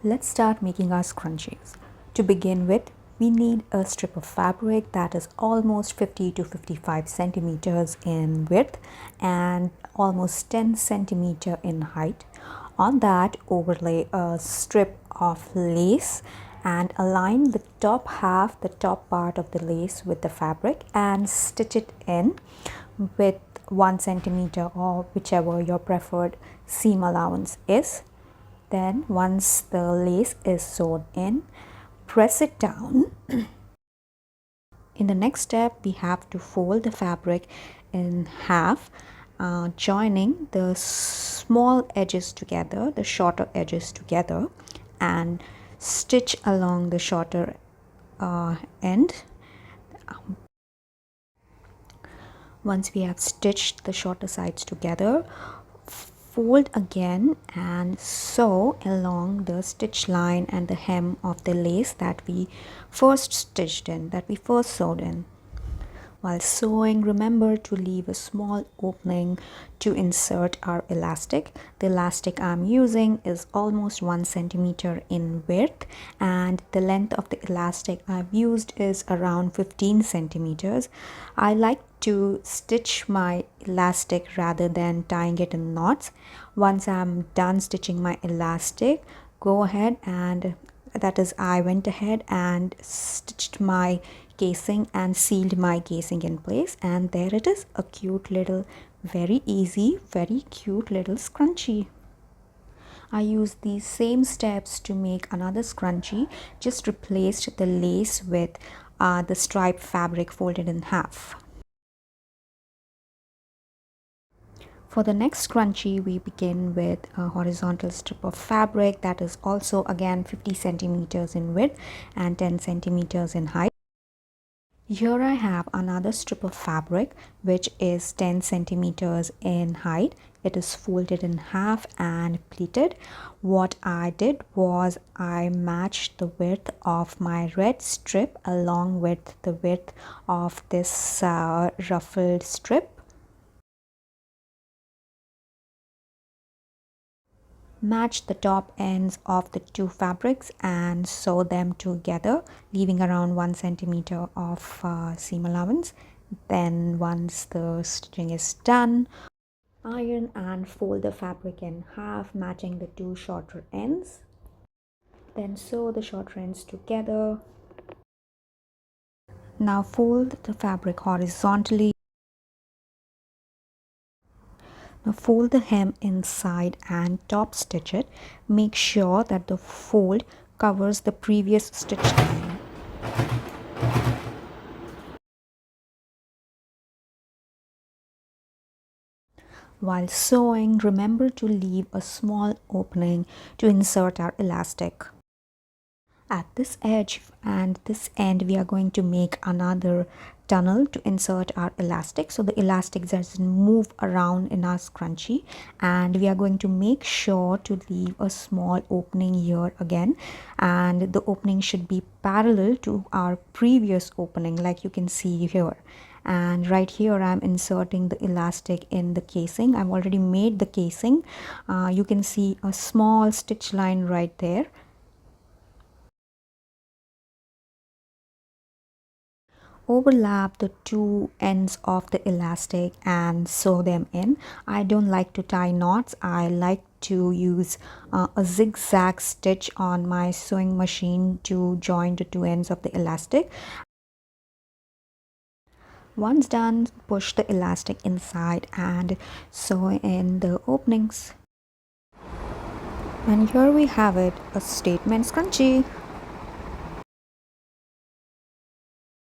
Let's start making our scrunchies. To begin with, we need a strip of fabric that is almost 50 to 55 centimeters in width and almost 10 centimeter in height. On that, overlay a strip of lace and align the top half, the top part of the lace with the fabric and stitch it in with 1 centimeter or whichever your preferred seam allowance is. Then once the lace is sewn in, press it down. In the next step, we have to fold the fabric in half, joining the small edges together, the shorter edges together, and stitch along the shorter end. Once we have stitched the shorter sides together, fold again and sew along the stitch line and the hem of the lace that we first stitched in, that we first sewed in. While sewing, remember to leave a small opening to insert our elastic. The elastic I'm using is almost 1 centimeter in width, and the length of the elastic I've used is around 15 centimeters. I like to stitch my elastic rather than tying it in knots. Once I'm done stitching my elastic, go ahead and I went ahead and stitched my casing and sealed my casing in place, and there it is, a cute little, very easy, very cute little scrunchie. I used these same steps to make another scrunchie, just replaced the lace with the striped fabric folded in half. For the next scrunchie, we begin with a horizontal strip of fabric that is also again 50 centimeters in width and 10 centimeters in height. Here I have another strip of fabric which is 10 centimeters in height. It is folded in half and pleated. What I did was I matched the width of my red strip along with the width of this ruffled strip. Match the top ends of the two fabrics and sew them together, leaving around 1 centimeter of seam allowance. Then once the stitching is done, iron and fold the fabric in half, matching the two shorter ends. Then sew the shorter ends together. Now fold the fabric horizontally. Now fold the hem inside and top stitch it. Make sure that the fold covers the previous stitch line. While sewing, remember to leave a small opening to insert our elastic. At this edge and this end, we are going to make another tunnel to insert our elastic, so the elastic doesn't move around in our scrunchie, and we are going to make sure to leave a small opening here again, and the opening should be parallel to our previous opening, like you can see here. And right here I'm inserting the elastic in the casing. I've already made the casing. You can see a small stitch line right there. Overlap the two ends of the elastic and sew them in. I don't like to tie knots. I like to use a zigzag stitch on my sewing machine to join the two ends of the elastic. Once done, push the elastic inside and sew in the openings. And here we have it, a statement scrunchie.